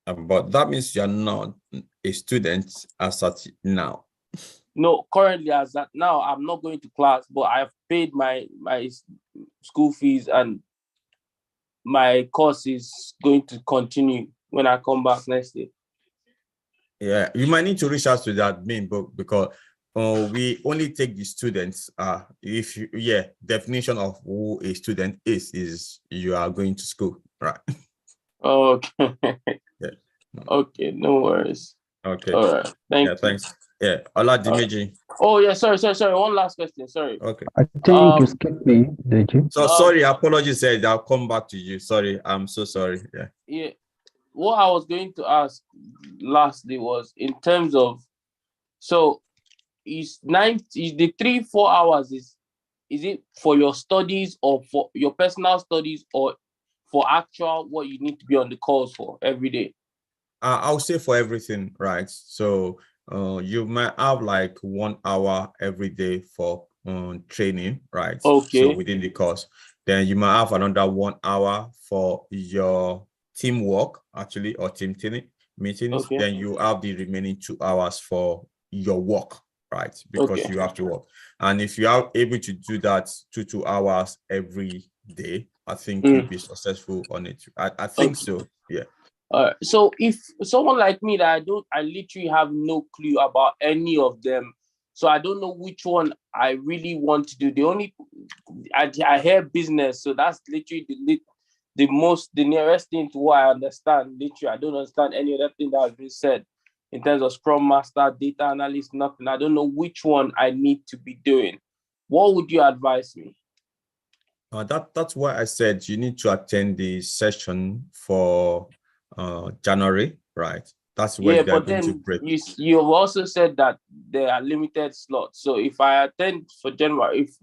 But that means you're not a student as at now. No, currently as that now, I'm not going to class, but I've paid my school fees, and my course is going to continue when I come back next year. Yeah, you might need to reach out to that main book because we only take the students. If you, yeah, definition of who a student is you are going to school, right? Okay. Yeah. Okay, no worries. Okay. All right. Thank you. Thanks. Yeah. Oladimeji. Oh yeah, sorry. One last question. Sorry. Okay. I think you skipped me, did you? So sorry, apologies. Said I'll come back to you. Sorry, I'm so sorry. Yeah. Yeah. What I was going to ask lastly was in terms of, so is the 3-4 hours is it for your studies or for your personal studies or for actual what you need to be on the calls for every day? I'll say for everything, right? So you might have like 1 hour every day for training, right? Okay. So within the course, then you might have another 1 hour for your teamwork, actually, or team meetings. Okay. Then you have the remaining 2 hours for your work, right? Because Okay. you have to work. And if you are able to do that 2 hours every day, I think you'll be successful on it. I think so. Yeah. So if someone like me that I literally have no clue about any of them, so I don't know which one I really want to do. The only I hear business, so that's literally the nearest thing to what I understand. Literally, I don't understand any other thing that has been said in terms of Scrum Master, data analyst, nothing. I don't know which one I need to be doing. What would you advise me? That's why I said you need to attend the session for January, right? That's where they're going to break. You have also said that there are limited slots. So if I attend for January, if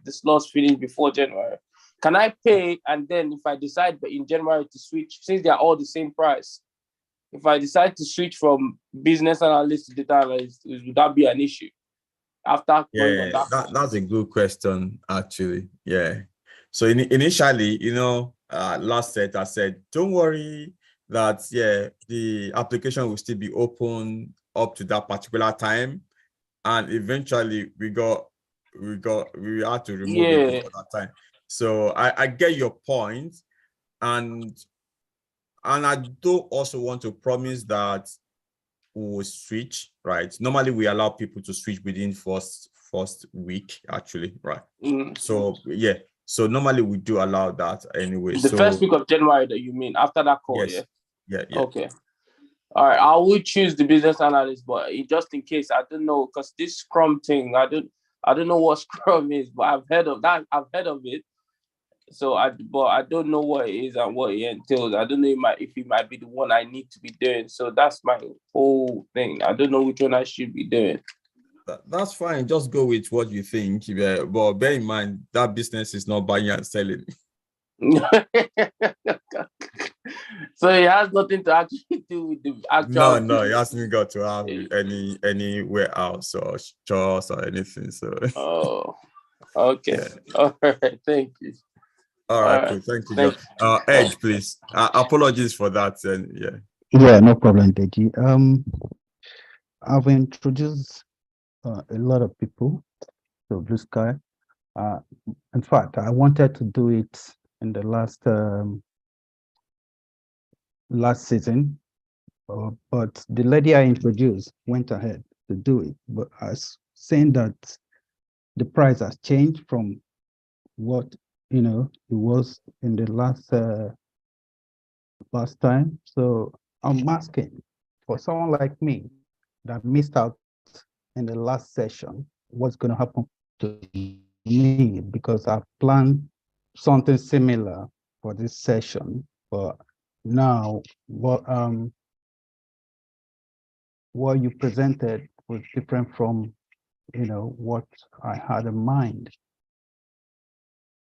the slots finish before January, can I pay and then if I decide in January to switch, since they're all the same price, if I decide to switch from business analyst to data analyst, would that be an issue? After going on that's a good question, actually. Yeah. So initially, last set I said, don't worry that the application will still be open up to that particular time, and eventually we had to remove it before that time. So I get your point, and I do also want to promise that we will switch, right? Normally we allow people to switch within first week, actually, right? So yeah, so normally we do allow that anyway. The first week of January, that you mean after that call? Yes. Yeah. Okay. All right, I will choose the business analyst, but just in case, I don't know, because this Scrum thing, I don't know what Scrum is, but I've heard of that. I've heard of it. So but I don't know what it is and what it entails. I don't know if it might be the one I need to be doing. So that's my whole thing. I don't know which one I should be doing. That's fine. Just go with what you think. But bear in mind that business is not buying and selling. So it has nothing to actually do with the actual. No, it hasn't got to have any warehouse or stores or anything. So. Oh, okay. Yeah. All right. Thank you. All right, cool. Thank you, John. Edge, please. Apologies for that. Yeah, no problem, Deji. I've introduced a lot of people to Blue Sky. In fact, I wanted to do it in the last season, but the lady I introduced went ahead to do it. But I was saying that the price has changed from what it was in the last time. So I'm asking for someone like me that missed out in the last session, what's going to happen to me, because I've planned something similar for this session, but now what you presented was different from what I had in mind.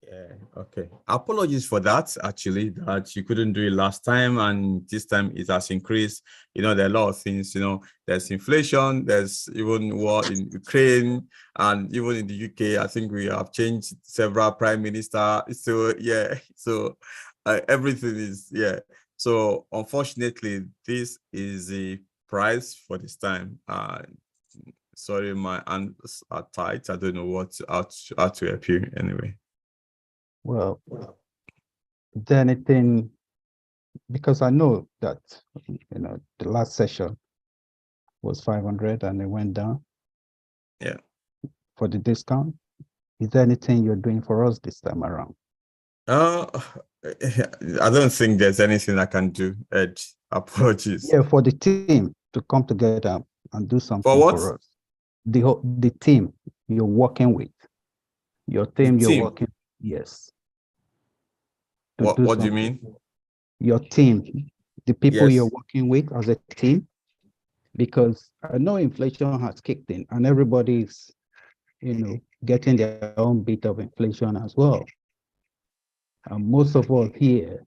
Yeah, okay. Apologies for that, actually, that you couldn't do it last time, and this time it has increased. There are a lot of things, there's inflation, there's even war in Ukraine, and even in the UK, I think we have changed several prime minister. So, yeah, so everything is, So unfortunately, this is the price for this time. Sorry, my hands are tight. I don't know how to help you anyway. Well, is there anything, because I know that, the last session was 500 and it went down. Yeah. For the discount. Is there anything you're doing for us this time around? I don't think there's anything I can do, Ed. Apologies. Yeah, for the team to come together and do something For what? for us. The team you're working with. Your team you're working, yes. What do you mean? Your team, the people Yes. you're working with as a team, because I know inflation has kicked in and everybody's, getting their own bit of inflation as well. And most of us here,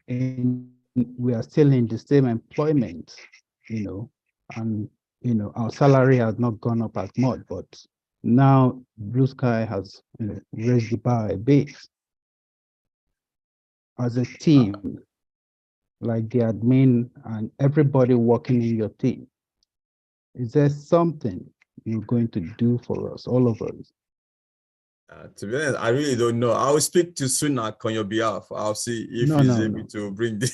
we are still in the same employment, and our salary has not gone up as much, but now Blue Sky has raised the bar a bit. As a team, like the admin and everybody working in your team, is there something you're going to do for us, all of us? To be honest, I really don't know. I will speak to Sunak on your behalf. I'll see if he's able to bring the.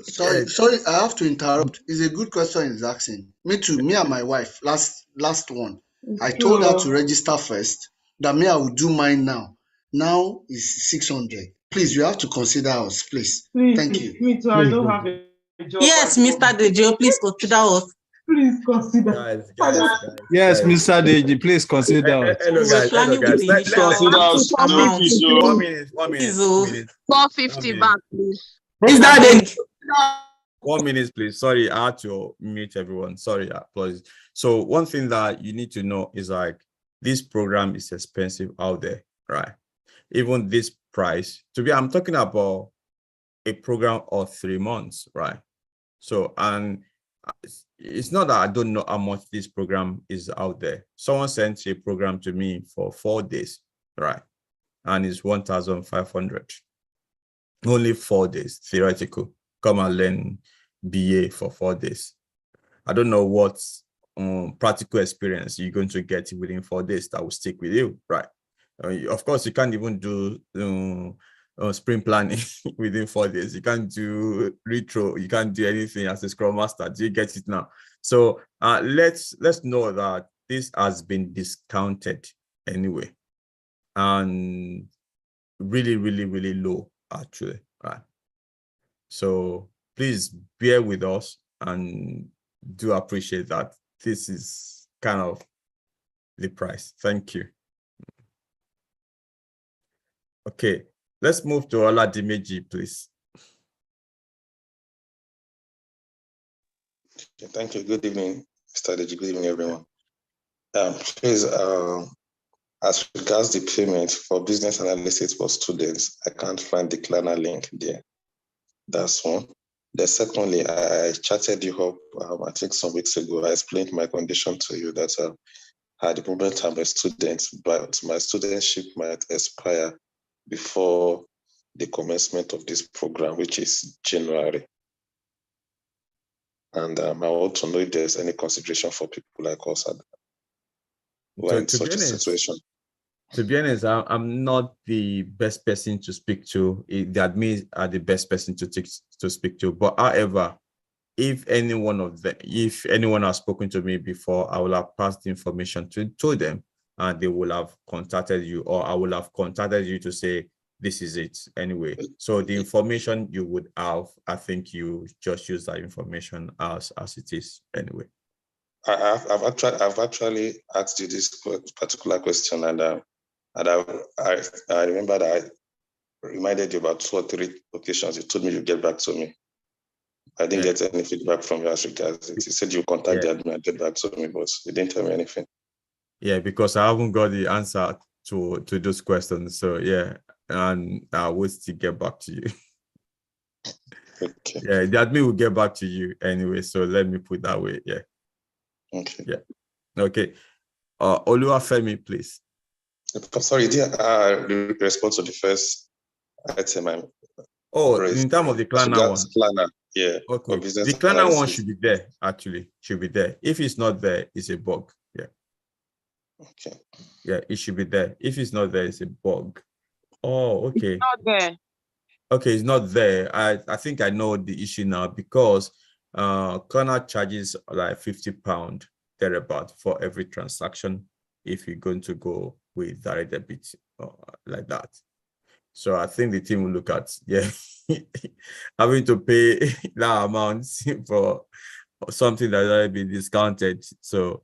Sorry, I have to interrupt. It's a good question he's asking. Me too. Me and my wife, last one. I told her to register first. That me, I will do mine now. Now is 600. Please, you have to consider us, please. Thank you. Me too. I don't have a job. Yes, Mr. Dejo, please consider us. Please consider. Guys. Yes, Mr. Deji, please consider us. Hello, guys. Let's consider us. One minute. 450 back, please. Is that it? 1 minute, please. Sorry, I had to mute everyone. Sorry, apologies. So one thing that you need to know is like this program is expensive out there, right? Even this price, I'm talking about a program of 3 months, right? So, and it's not that I don't know how much this program is out there. Someone sent a program to me for 4 days, right? And it's 1,500. Only 4 days, theoretical. Come and learn BA for 4 days. I don't know what practical experience you're going to get within 4 days that will stick with you, right? Of course, you can't even do sprint planning within 4 days. You can't do retro. You can't do anything as a Scrum Master. Do you get it now? So let's know that this has been discounted anyway, and really, really, really low actually, right? So please bear with us and do appreciate that this is kind of the price. Thank you. Okay, let's move to Oladimeji, please. Thank you. Good evening, Mr. Deji. Good evening, everyone. Please, as regards the payment for business analysis for students, I can't find the Klarna link there. That's one. The secondly, I chatted you up, I think some weeks ago. I explained my condition to you that at the moment I'm a student, but my studentship might expire before the commencement of this program, which is January. And I want to know if there's any consideration for people like us who are in such a situation. To be honest, I'm not the best person to speak to. The admins are the best person to speak to. But however, if anyone has spoken to me before, I will have passed the information to them, and they will have contacted you, or I will have contacted you to say this is it anyway. So the information you would have, I think you just use that information as it is anyway. I've actually asked you this particular question, and I remember that I reminded you about 2 or 3 occasions. You told me you'd get back to me. I didn't get any feedback from you as regards it. You said you contact the admin and get back to me, but you didn't tell me anything. Yeah, because I haven't got the answer to those questions. So yeah, and I will still get back to you. Okay. Yeah, the admin will get back to you anyway. So let me put that way. Yeah. Okay. Yeah. Okay. Oluwafemi, please. Sorry, did respond to the first item Oh, raised. in terms of the As Klarna regards one. Klarna, yeah. Okay. For business The Klarna one analysis. should be there, actually. Should be there. If it's not there, it's a bug. Yeah. Okay. Yeah, it should be there. If it's not there, it's a bug. Oh, okay. It's not there. Okay, it's not there. I think I know the issue now, because Klarna charges like £50 thereabout for every transaction if you're going to go with direct debit like that. So I think the team will look at having to pay that amount for something that already been discounted. So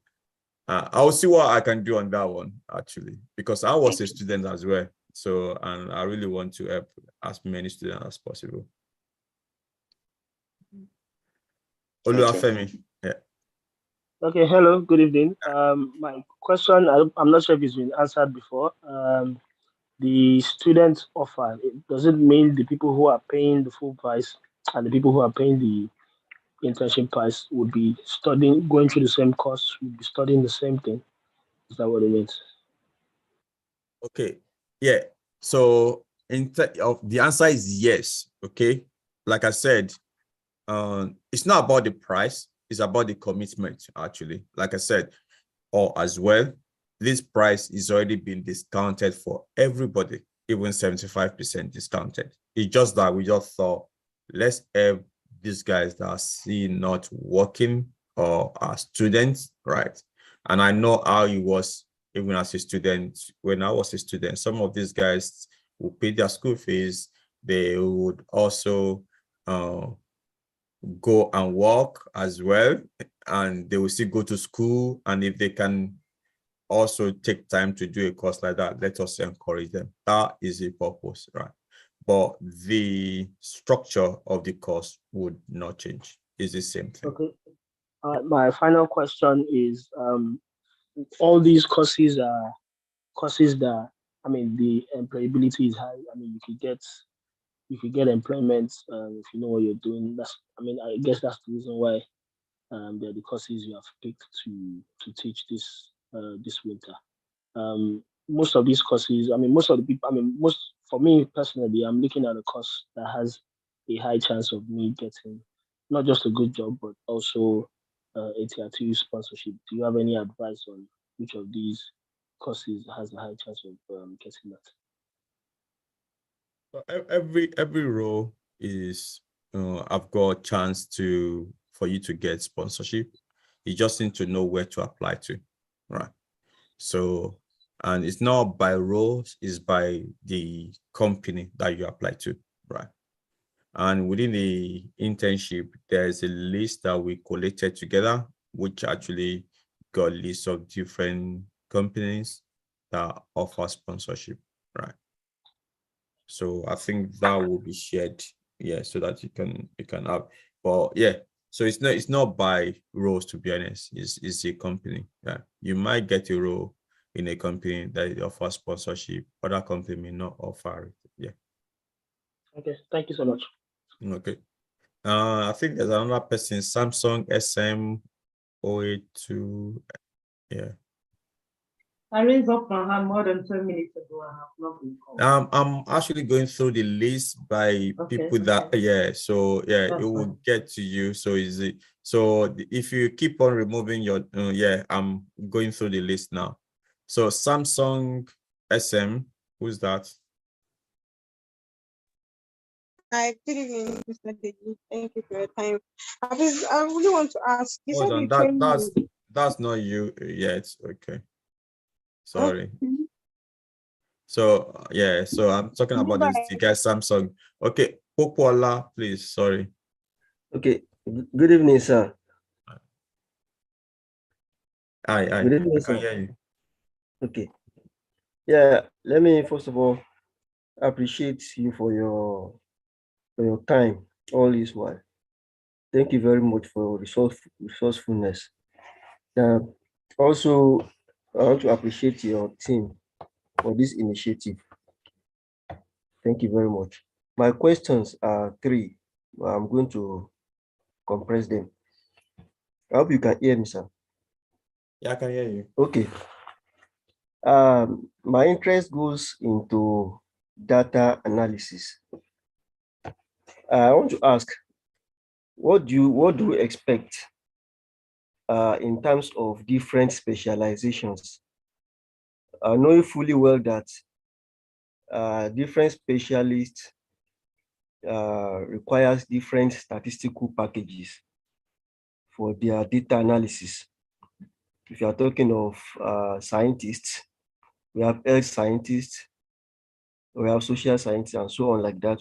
I'll see what I can do on that one, actually, because I was a student as well. So, and I really want to help as many students as possible. Oluwafemi. Yeah. Okay, hello, good evening. My question, I'm not sure if it's been answered before. The student offer, does it mean the people who are paying the full price and the people who are paying the internship price would be studying, going through the same course, would be studying the same thing? Is that what it means? Okay. Yeah. So the answer is yes. Okay. Like I said, it's not about the price, it's about the commitment, actually. Like I said, or as well, this price is already been discounted for everybody, even 75% discounted. It's just that we just thought, let's have these guys that are still not working or are students, right? And I know how it was even as a student. When I was a student, some of these guys would pay their school fees. They would also go and work as well, and they will still go to school. And if they can also take time to do a course like that, let us encourage them. That is the purpose, right? But the structure of the course would not change. It's the same thing. Okay. My final question is, all these courses are courses that, I mean, the employability is high. I mean, you could get employment if you know what you're doing. I guess that's the reason why they're the courses you have picked to teach this winter. Most of these courses, for me personally, I'm looking at a course that has a high chance of me getting not just a good job, but also a tier 2 sponsorship. Do you have any advice on which of these courses has a high chance of getting that? Every role is I've got a chance for you to get sponsorship. You just need to know where to apply to, right? So, and it's not by roles, it's by the company that you apply to, right? And within the internship, there's a list that we collated together, which actually got a list of different companies that offer sponsorship, right? So I think that will be shared, so that you can have. But yeah, so it's not by roles, to be honest. It's a company. Yeah, you might get a role in a company that offers sponsorship, other company may not offer it. Yeah. Okay, thank you so much. Okay. I think there's another person, Samsung SM082. Yeah. I raised up my hand more than 10 minutes ago and have not been called. I'm actually going through the list by people that it will get to you. So if you keep on removing your I'm going through the list now. So Samsung SM, who's that? Hi, good evening, Mr. Deji. Thank you for your time. I really want to ask. You Hold said on, you came that's not you yet. Okay. Sorry. Okay. So so I'm talking about the guy Samsung. Okay, Popola, please. Sorry. Okay. Good evening, sir. Hi. Good evening, I can hear you. Okay. Yeah. Let me first of all appreciate you for your time all this while. Thank you very much for resourcefulness. Also, I want to appreciate your team for this initiative. Thank you very much. My questions are 3. I'm going to compress them. I hope you can hear me, sir. Yeah, I can hear you. Okay. My interest goes into data analysis. I want to ask, what do you expect in terms of different specializations? Knowing fully well that different specialists requires different statistical packages for their data analysis. If you are talking of scientists, we have health scientists, we have social scientists, and so on like that,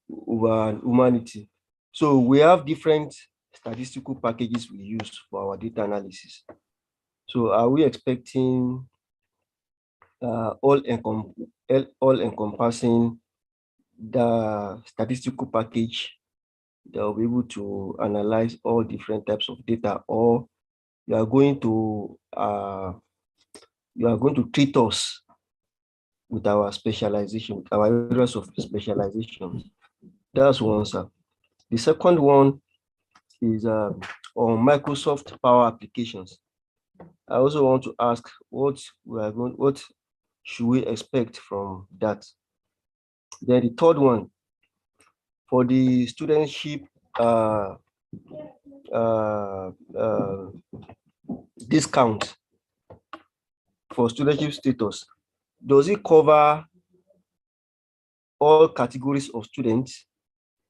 humanity. So we have different statistical packages we use for our data analysis. So are we expecting all-encompassing the statistical package that will be able to analyze all different types of data, or you are going to treat us with our specialization, with our areas of specialization? That's one, sir. The second one is on Microsoft Power Applications. I also want to ask what should we expect from that? Then the third one, for the studentship discount for studentship status, does it cover all categories of students?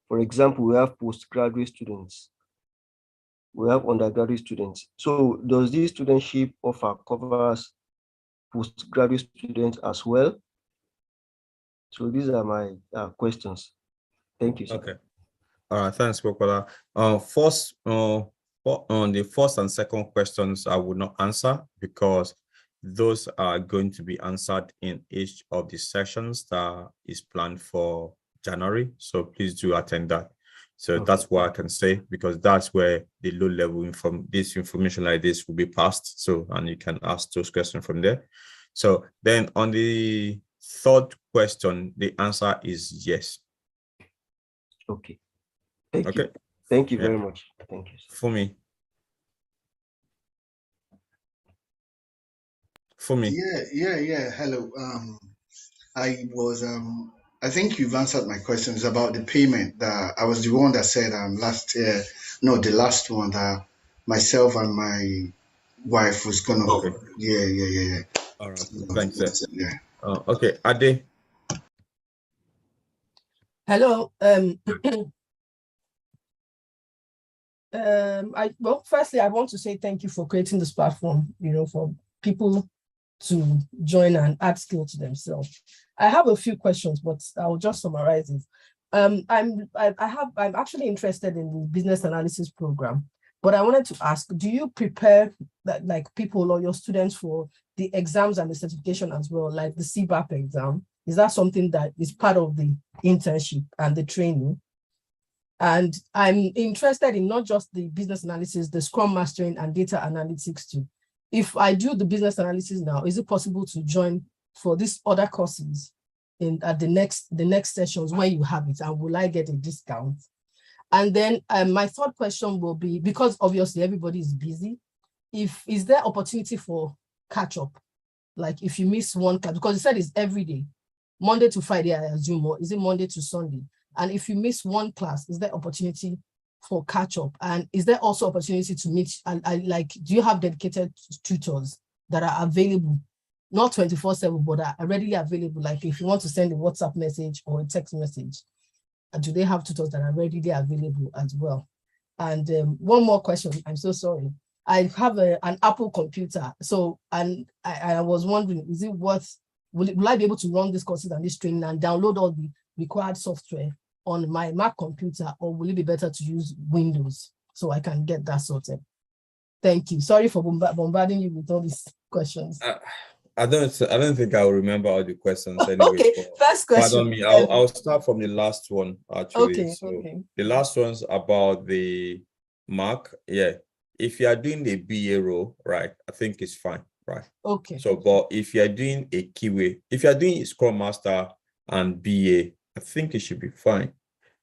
For example, we have postgraduate students, we have undergraduate students. So does this studentship offer covers postgraduate students as well? So these are my questions. Thank you, sir. Okay. All right, thanks, Pokola. First, on the first and second questions, I would not answer because those are going to be answered in each of the sessions that is planned for January. So please do attend that. So okay. That's what I can say, because that's where the low level information like this will be passed. So, and you can ask those questions from there. So then on the third question, the answer is yes. Okay. Thank you. Thank you very much. Thank you. For me. Yeah. Hello. I think you've answered my questions about the payment. That I was the one that said the last one that myself and my wife was gonna. Okay. Yeah. All right. Thanks, sir. Yeah. Okay, Ade. Hello. Firstly, I want to say thank you for creating this platform, for people to join and add skill to themselves. I have a few questions, but I'll just summarize it. I'm actually interested in the business analysis program, but I wanted to ask, do you prepare like people or your students for the exams and the certification as well, like the CBAP exam? Is that something that is part of the internship and the training? And I'm interested in not just the business analysis, the Scrum Mastering and data analytics too. If I do the business analysis now, is it possible to join for these other courses at the next sessions when you have it, and will I get a discount? And then my third question will be, because obviously everybody is busy, is there opportunity for catch up? Like if you miss one class, because you said it's every day, Monday to Friday, I assume, or is it Monday to Sunday? And if you miss one class, is there opportunity for catch up? And is there also opportunity to meet, do you have dedicated tutors that are available, not 24/7, but are readily available? Like if you want to send a WhatsApp message or a text message, do they have tutors that are readily available as well? And one more question, I'm so sorry. I have an Apple computer. So, and I was wondering, is it worth, will I be able to run these courses and this training and download all the required software on my Mac computer, or will it be better to use Windows so I can get that sorted? Thank you. Sorry for bombarding you with all these questions. I don't think I will remember all the questions anyway. Okay, first question. Pardon me. I'll start from the last one actually. Okay. The last one's about the Mac. Yeah. If you are doing a BA role, right, I think it's fine, right? Okay. So, but if you are doing a keyway, if you are doing a Scrum Master and BA, I think it should be fine.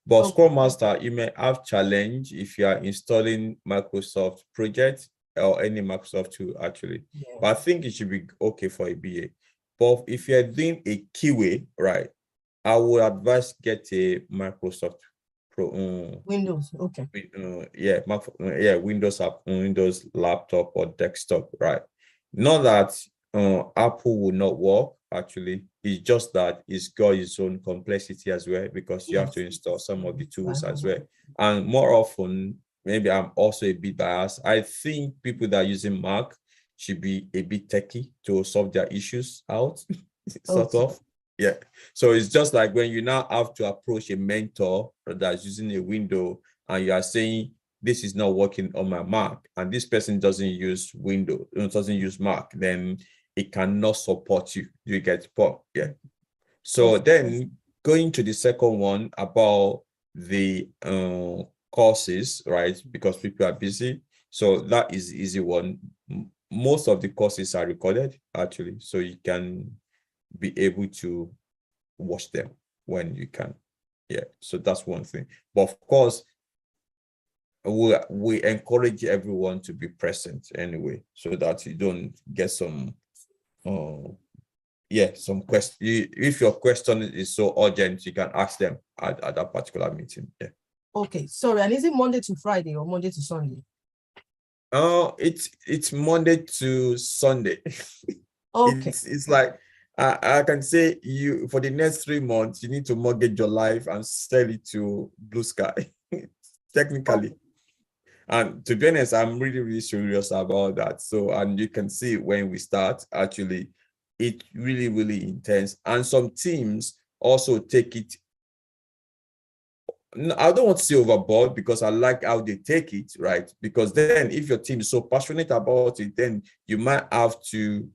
But Scrum Master, you may have challenge if you are installing Microsoft project or any Microsoft tool actually. Yeah. But I think it should be okay for a BA. But if you're doing a keyway, right, I would advise get a Microsoft Windows, okay. Windows app, Windows laptop or desktop, right? Not that Apple will not work. Actually, it's just that it's got its own complexity as well, because you have to install some of the tools as well. And more often, maybe I'm also a bit biased, I think people that are using Mac should be a bit techy to solve their issues out, sort of. Yeah. So it's just like when you now have to approach a mentor that's using a window and you are saying, this is not working on my Mac, and this person doesn't use Windows, doesn't use Mac, then it cannot support you. You get point. Yeah. So then going to the second one about the courses, right? Because people are busy. So that is the easy one. Most of the courses are recorded, actually, so you can be able to watch them when you can. Yeah, so that's one thing. But of course, we encourage everyone to be present anyway, so that you don't get some some question. If your question is so urgent, you can ask them at that particular meeting. Yeah. Okay, sorry, and is it Monday to Friday or Monday to Sunday? It's Monday to Sunday. Okay. It's like I can say, you for the next 3 months you need to mortgage your life and sell it to Blue Sky, technically. And to be honest, I'm really, really serious about that. So, and you can see when we start, actually, it really, really intense. And some teams also take it, I don't want to say overboard, because I like how they take it, right? Because then if your team is so passionate about it, then you might have to,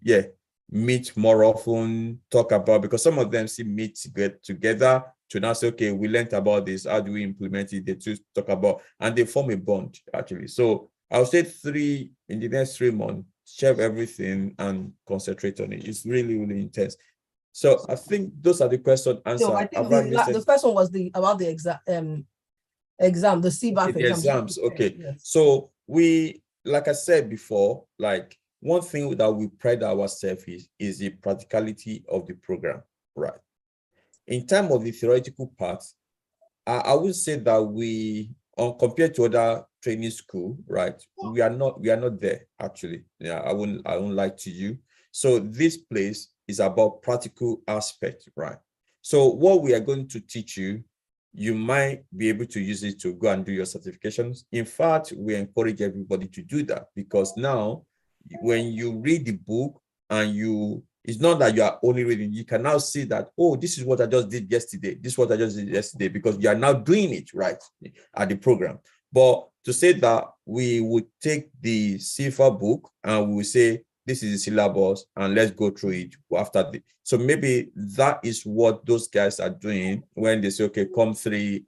meet more often, talk about, because some of them meet together to now say, okay, we learned about this, how do we implement it? They choose to talk about, and they form a bond, actually. So I'll say in the next 3 months, share everything and concentrate on it. It's really, really intense. So I think those are the question answer. No, I think the first one was about the exam, the CBAF the exams. Okay. Yes. So we, like I said before, like one thing that we pride ourselves is the practicality of the program, right? In terms of the theoretical part, I would say that we, compared to other training school, right, we are not there, actually. Yeah, I won't lie to you. So this place is about practical aspect, right? So what we are going to teach you, you might be able to use it to go and do your certifications. In fact, we encourage everybody to do that, because now when you read the book and it's not that you are only reading, you can now see that, oh, this is what I just did yesterday. This is what I just did yesterday, because you are now doing it right at the program. But to say that we would take the CIFA book and we will say, this is the syllabus and let's go through it after the. So maybe that is what those guys are doing when they say, okay, come 3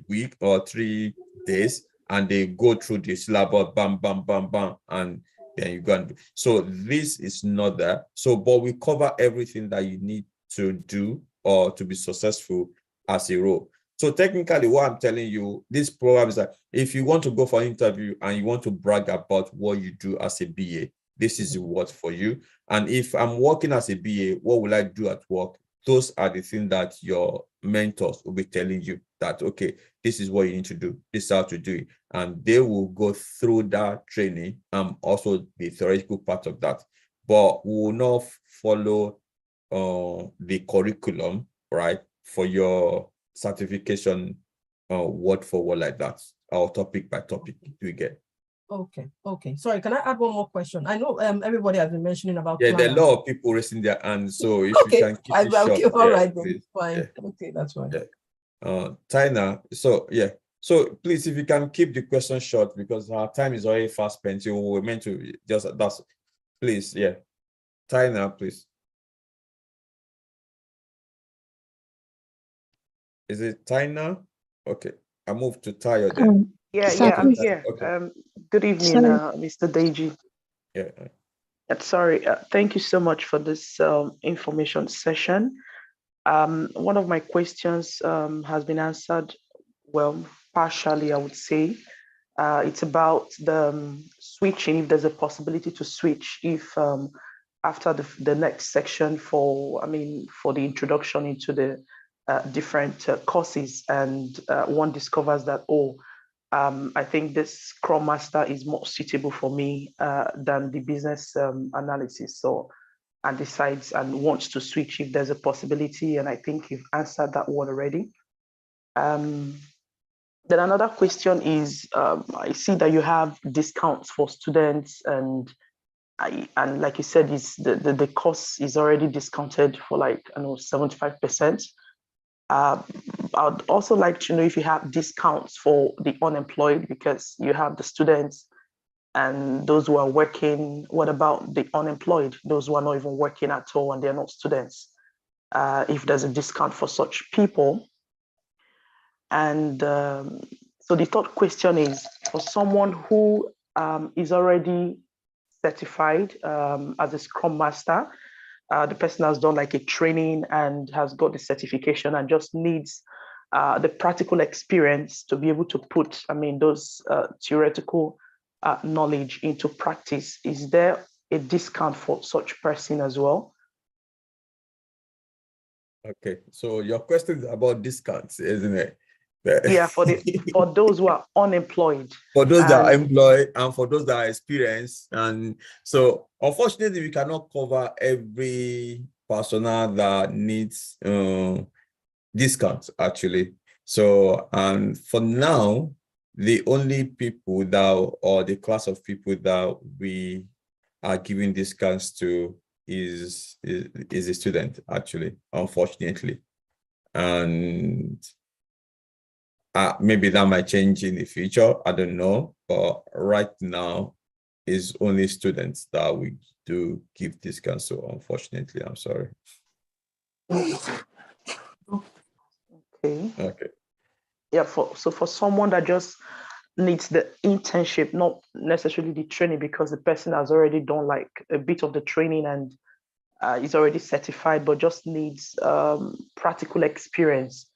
weeks or 3 days, and they go through the syllabus, bam, bam, bam, bam, and then you go and do. So this is not that. So, but we cover everything that you need to do or to be successful as a role. So technically, what I'm telling you, this program is that if you want to go for an interview and you want to brag about what you do as a BA, this is what for you. And if I'm working as a BA, what will I do at work? Those are the things that your mentors will be telling you that, okay, this is what you need to do. This is how to do it. And they will go through that training and also the theoretical part of that. But we will not follow the curriculum, right, for your certification word for word like that, or topic by topic. Do you get? Okay. Sorry, can I add one more question? I know everybody has been mentioning about. Yeah, there are a lot of people raising their hands. So if you can keep it short. Okay, all right, then. Fine. Yeah. Okay, that's fine. Yeah. Tina, so yeah. So please, if you can keep the question short, because our time is already fast spent. So we're meant to that's please, yeah. Tina, please. Is it Tina? Okay. I moved to Tayo then. Yeah, I'm here. Okay. Good evening, Mr. Deji. Yeah. Sorry. Thank you so much for this information session. One of my questions has been answered, well, partially, I would say. It's about the switching, if there's a possibility to switch, if after the next section for the introduction into the different courses, and one discovers that, oh, I think this Scrum Master is more suitable for me than the business analysis. So, and decides and wants to switch if there's a possibility. And I think you've answered that one already. Then another question is, I see that you have discounts for students, and like you said, is the cost is already discounted for like, I know, 75%. I'd also like to know if you have discounts for the unemployed, because you have the students and those who are working. What about the unemployed, those who are not even working at all and they're not students? If there's a discount for such people. And so the third question is, for someone who is already certified as a Scrum Master, the person has done like a training and has got the certification and just needs the practical experience to be able to put, I mean, those theoretical knowledge into practice. Is there a discount for such person as well? Okay, so your question is about discounts, isn't it? Yeah, for those who are unemployed. For those that are employed and for those that are experienced. And so unfortunately, we cannot cover every persona that needs discounts, actually. So, and for now, the only people that, or the class of people that we are giving discounts to is a student, actually, unfortunately. And maybe that might change in the future, I don't know. But right now, it's only students that we do give discounts to, unfortunately. I'm sorry. Okay. Yeah, so for someone that just needs the internship, not necessarily the training, because the person has already done like a bit of the training and is already certified, but just needs practical experience.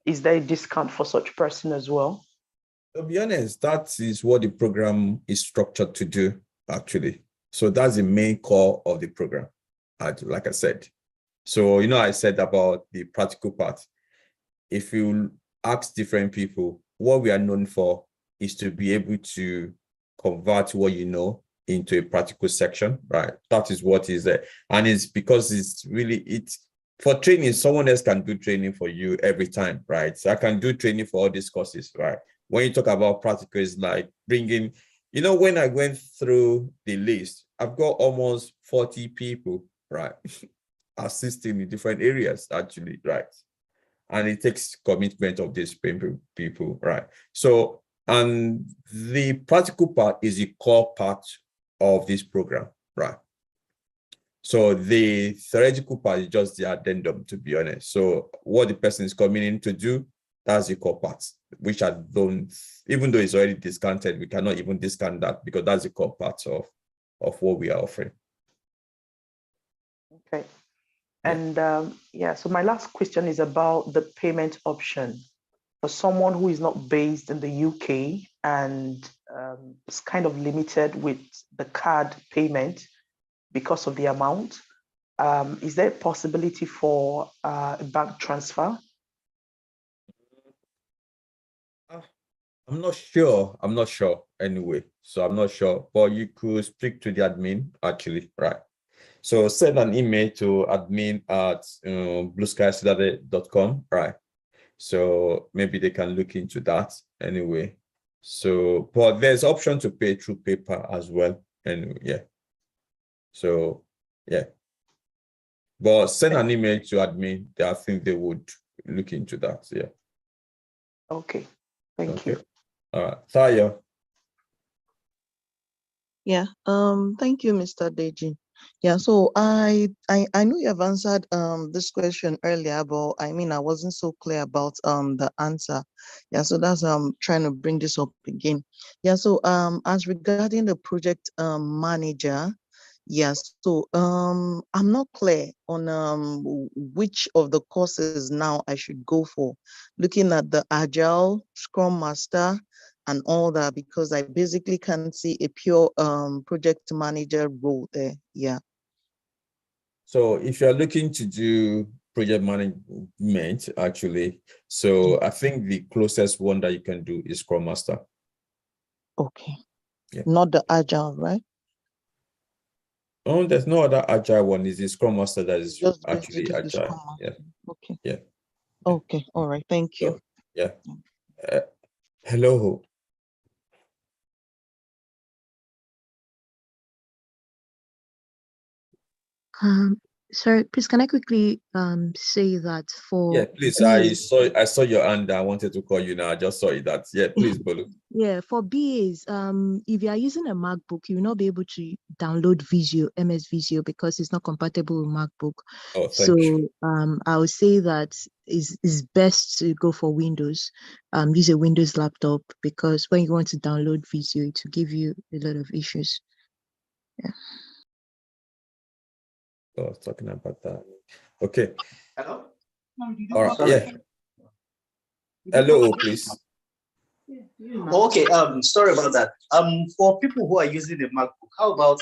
Is there a discount for such person as well? To be honest, that is what the program is structured to do, actually. So that's the main core of the program, like I said. So, I said about the practical part. If you ask different people, what we are known for is to be able to convert what you know into a practical section, right? That is what is there. And it's because for training, someone else can do training for you every time, right? So I can do training for all these courses, right? When you talk about practical, it's like bringing, when I went through the list, I've got almost 40 people, right? Assisting in different areas, actually, right? And it takes commitment of these people, right? So, and the practical part is the core part of this program, right? So the theoretical part is just the addendum, to be honest. So what the person is coming in to do, that's the core part, which I don't, even though it's already discounted, we cannot even discount that because that's the core part of what we are offering. Okay. And so my last question is about the payment option. For someone who is not based in the UK and is kind of limited with the card payment because of the amount, is there a possibility for a bank transfer? I'm not sure anyway. So I'm not sure, but you could speak to the admin, actually, right? So send an email to admin@blueskycitadel.com, right? So maybe they can look into that anyway. So, but there's option to pay through paper as well. And yeah. So yeah. But send an email to admin. I think they would look into that. Yeah. Okay. Thank you. All right. Taya. Yeah. Thank you, Mr. Deji. Yeah, so I know you have answered this question earlier, but I mean I wasn't so clear about the answer. Yeah, so that's trying to bring this up again. Yeah, so as regarding the project manager, yes, so I'm not clear on which of the courses now I should go for, looking at the Agile, Scrum Master, and all that, because I basically can't see a pure project manager role there. Yeah. So if you're looking to do project management actually. So I think the closest one that you can do is Scrum Master. Okay. Yeah. Not the agile, right? Oh, there's no other agile one. It's the Scrum Master that is Just actually basically agile. Scrum Yeah. Master. Okay. Yeah. Okay. All right. Thank you. So, yeah. Hello. Sorry, please, can I quickly say that Yeah, for please. BAs, I saw your hand. I wanted to call you now. I just saw it. That. Yeah, please, Bolu. yeah, for BAs, if you are using a MacBook, you will not be able to download Visio, MS Visio, because it's not compatible with MacBook. Oh, So thank you. I would say that is best to go for Windows. Use a Windows laptop, because when you want to download Visio, it will give you a lot of issues. Yeah. I was talking about that. Okay. Hello? All right. Yeah. Hello, please. Okay, sorry about that. For people who are using the MacBook, how about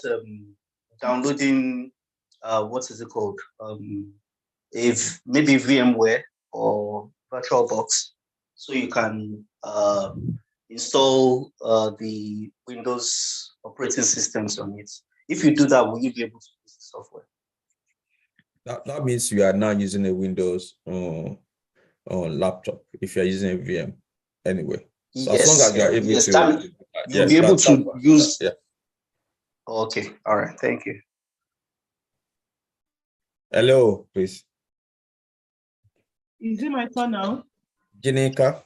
downloading what is it called? If maybe VMware or VirtualBox, so you can install the Windows operating systems on it. If you do that, will you be able to use the software? That means you are now using a Windows laptop if you're using a VM anyway. So Yes, as long as you are able yes, to, you'll be able to use. Yeah. Okay. All right. Thank you. Hello, please. Is it my turn now? Ginika.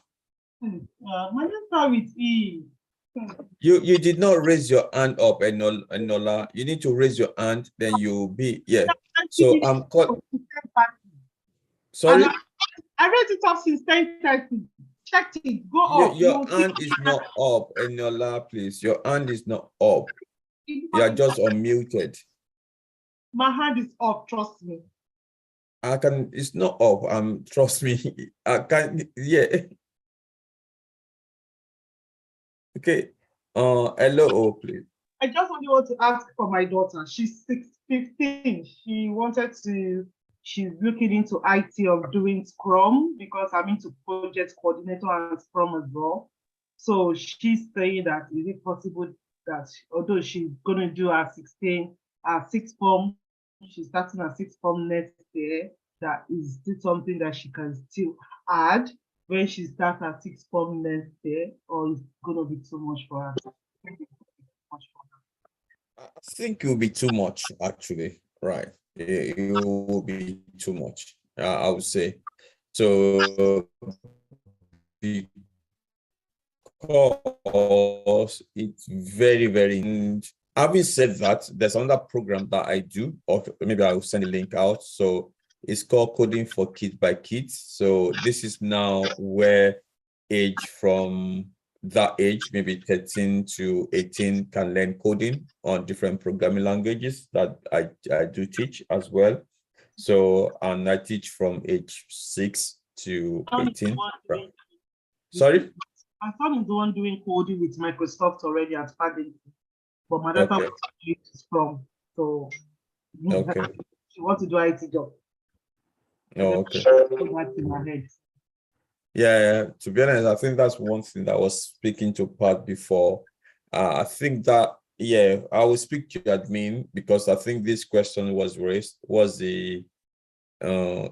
My name starts with E. You did not raise your hand up, Enola. You need to raise your hand, then you'll be So I'm called. Sorry. I raised it up since 10:30. Check it. Go up. Your hand is not up, Enola. Please, your hand is not up. You are just unmuted. My hand is up. Trust me. I can. It's not up. Trust me. I can. Yeah. Okay. Hello, please. I just only want to ask for my daughter. She's 15. She's looking into IT of doing Scrum, because I'm into project coordinator and Scrum as well. So she's saying that is it possible that although she's going to do her sixth form, she's starting her sixth form next year, that is still something that she can still add when she starts her sixth form next year, or it's going to be too much for her? I think it will be too much, actually. Right. It will be too much, I would say. So, because it's very, very. Having said that, there's another program that I do, or maybe I'll send a link out. So it's called Coding for Kids by Kids. So this is now where age from that age, maybe 13 to 18, can learn coding on different programming languages that I do teach as well. So, and I teach from age 6 to 18. Sorry? My son is the one doing coding with Microsoft already at Paddington, but my daughter wants to do Scrum, so she wants to do IT job. Okay. In her head. Yeah, to be honest, I think that's one thing that I was speaking to Pat before. I think that, I will speak to admin, because I think this question was raised, was the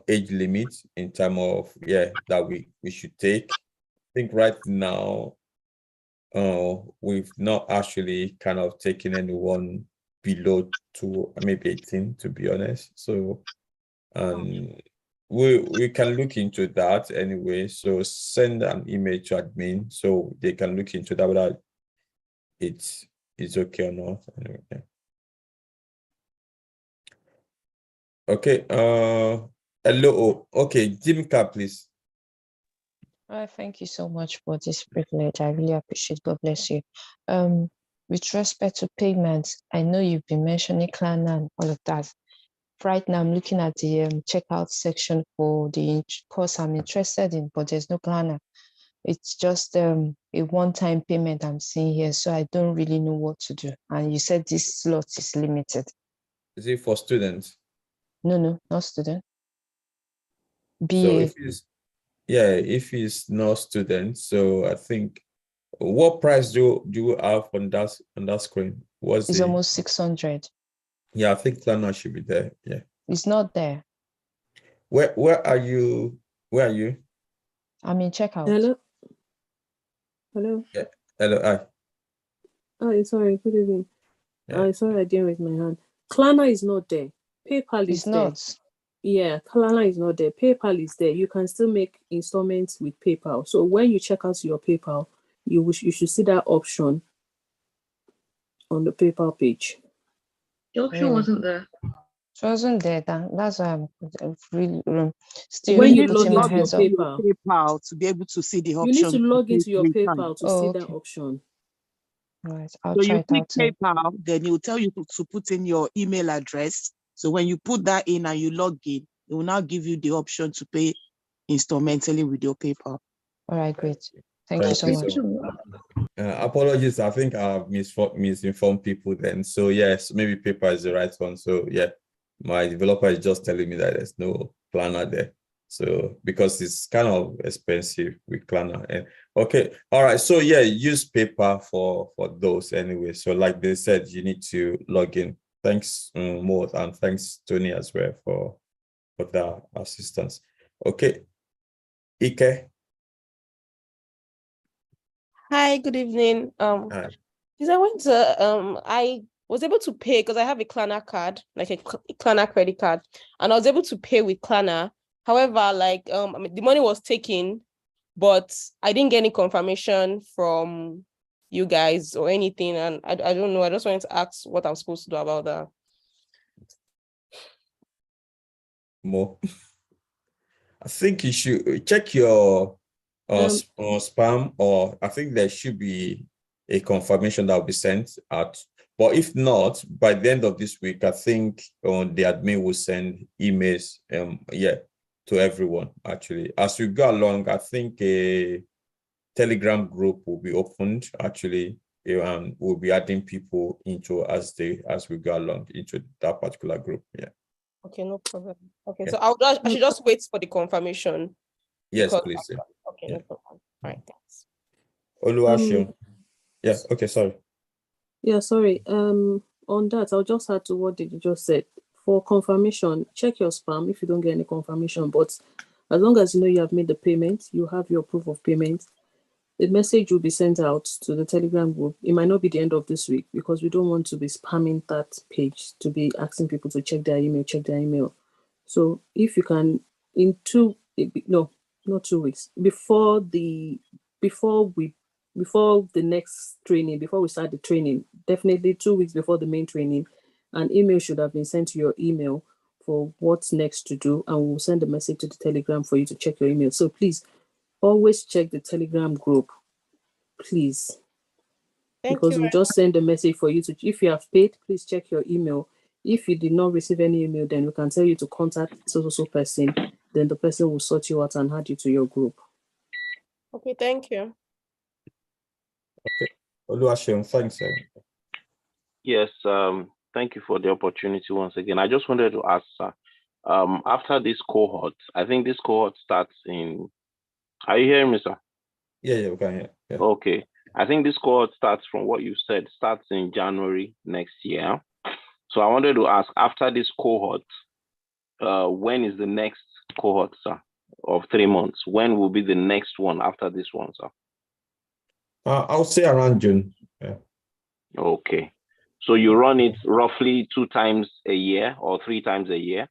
age limit in terms of, that we should take. I think right now, we've not actually kind of taken anyone below maybe 18, to be honest. So, we can look into that anyway. So send an email to admin so they can look into that, whether it's okay or not. Anyway. Okay. Hello. Okay, Jimka, please. Thank you so much for this privilege. I really appreciate. God bless you. With respect to payments, I know you've been mentioning Klarna and all of that. Right now, I'm looking at the checkout section for the course I'm interested in, but there's no Klarna. It's just a one-time payment I'm seeing here, so I don't really know what to do. And you said this slot is limited. Is it for students? No, not student. So if he's no student, so I think what price do you have on that screen? It's almost 600. Yeah, I think Klarna should be there. Yeah. It's not there. Where are you? Where are you? I'm in checkout. Hello. Hello. Yeah. Hello. Hi. Oh, sorry. Good evening. Yeah. Sorry, I didn't raise my hand. Klarna is not there. PayPal is there. Not. Yeah, Klarna is not there. PayPal is there. You can still make installments with PayPal. So when you check out your PayPal, you should see that option on the PayPal page. The option wasn't there. It wasn't there. That's why I'm really still when you log putting my into your hands up. PayPal to be able to see the you option. need to log into your every PayPal time. to see that option. Right, I'll So try you it click out. Too. PayPal, then it will tell you to put in your email address. So when you put that in and you log in, it will now give you the option to pay instrumentally with your PayPal. All right, great. Thank you so much. Apologies, I think I've misinformed people then. So yes, maybe PayPal is the right one. So yeah, my developer is just telling me that there's no Klarna there. So because it's kind of expensive with Klarna. And okay, all right. So yeah, use PayPal for those anyway. So like they said, you need to log in. Thanks, Maud, and thanks Tony as well for the assistance. Okay, Ike. Hi, good evening. Hi. Because I was able to pay because I have a Klarna card, like a Klarna credit card, and I was able to pay with Klarna. However, like the money was taken, but I didn't get any confirmation from you guys or anything, and I don't know. I just wanted to ask what I'm supposed to do about that. More. I think you should check your spam, or I think there should be a confirmation that will be sent out. But if not, by the end of this week, I think the admin will send emails, to everyone. Actually, as we go along, I think a Telegram group will be opened. Actually, and we'll be adding people into as we go along into that particular group. Yeah. Okay, no problem. Okay, Yeah. so I should just wait for the confirmation. Yes, please. Yeah. Okay, no problem. All right, thanks. Oluwaseun. Yeah. Okay. Sorry. Yeah, sorry. On that, I'll just add to what did you just said. For confirmation, check your spam if you don't get any confirmation. But as long as you know you have made the payment, you have your proof of payment, the message will be sent out to the Telegram group. It might not be the end of this week because we don't want to be spamming that page to be asking people to check their email. So if you can, not 2 weeks, before the next training, before we start the training, definitely 2 weeks before the main training, an email should have been sent to your email for what's next to do, and we'll send a message to the Telegram for you to check your email. So please always check the Telegram group, please. Because we'll just send a message for you to, if you have paid, please check your email. If you did not receive any email, then we can tell you to contact so person, then the person will sort you out and add you to your group. Okay, thank you. Okay. Oluwaseun, thanks. Yes, thank you for the opportunity once again. I just wanted to ask, sir, after this cohort, I think this cohort starts in, are you hearing me, sir? Yeah, we can hear. Yeah. Okay. I think this cohort starts from what you said, starts in January next year. So I wanted to ask, after this cohort, when is the next cohort, sir, of 3 months? When will be the next one after this one, sir? I'll say around June. Yeah. Okay. So you run it roughly 2 times a year or 3 times a year?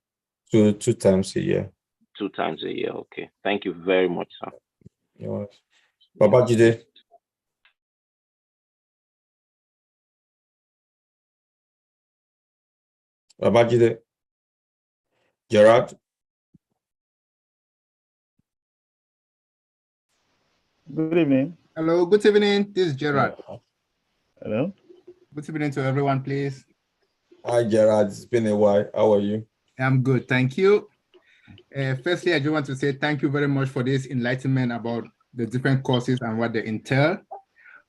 Two times a year. 2 times a year. Okay. Thank you very much, sir. You're welcome. Babajide. Babajide. Gerard. Good evening. Hello, good evening. This is Gerard. Hello. Good evening to everyone, please. Hi, Gerard. It's been a while. How are you? I'm good. Thank you. Firstly, I just want to say thank you very much for this enlightenment about the different courses and what they entail.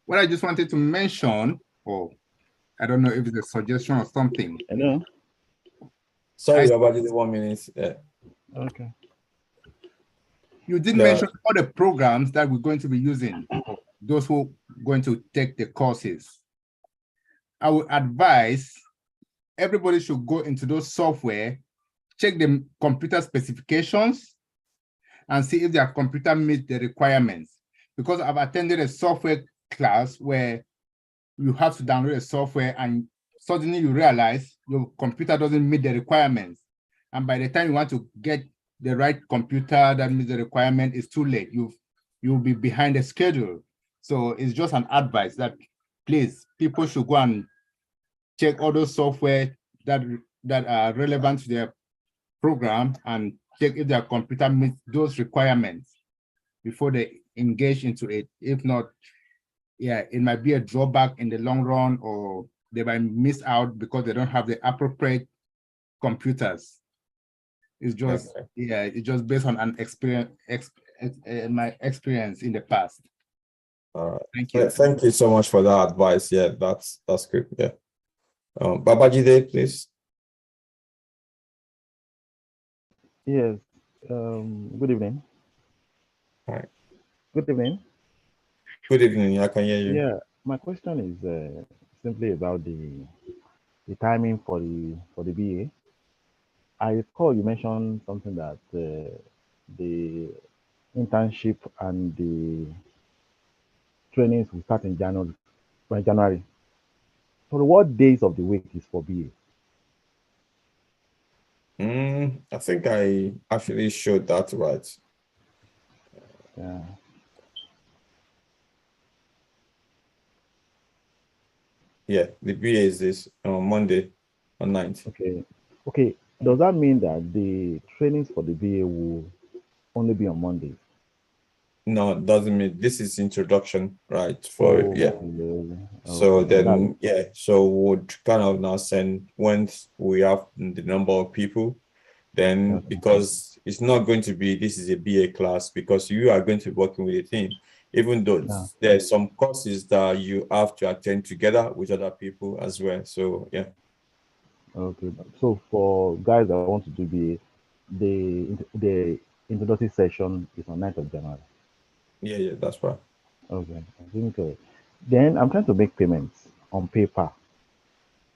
What I just wanted to mention, or I don't know if it's a suggestion or something. Hello. Sorry, Babajide, 1 minute. Yeah. Okay. You did mention all the programs that we're going to be using, those who are going to take the courses. I would advise everybody should go into those software, check the computer specifications, and see if their computer meets the requirements. Because I've attended a software class where you have to download a software and suddenly you realize your computer doesn't meet the requirements. And by the time you want to get the right computer that meets the requirement, it's too late. You'll be behind the schedule. So it's just an advice that please, people should go and check all those software that are relevant to their program and check if their computer meets those requirements before they engage into it. If not, yeah, it might be a drawback in the long run, or they might miss out because they don't have the appropriate computers. It's just, yeah, it's just based on an experience, my experience in the past. All right. Thank you. Thank you so much for that advice. Yeah, that's good. Yeah. Babajide, please. Yes. Good evening. Hi. Good evening. Good evening. I can hear you. Yeah, my question is simply about the timing for the BA. I recall you mentioned something that the internship and the trainings will start in January. So what days of the week is for BA? I think I actually showed that right. Yeah. Yeah, the BA is this on Monday on 9th. Okay. Okay. Does that mean that the trainings for the BA will only be on Mondays? No, it doesn't mean this is introduction, right? For So okay. then so would kind of now send once we have the number of people, then because it's not going to be this is a BA class, because you are going to be working with a team, even though there's some courses that you have to attend together with other people as well. So yeah. Okay. So for guys that want to do BA, the introductory session is on 9th of January. Yeah, that's right. Okay. Then I'm trying to make payments on paper.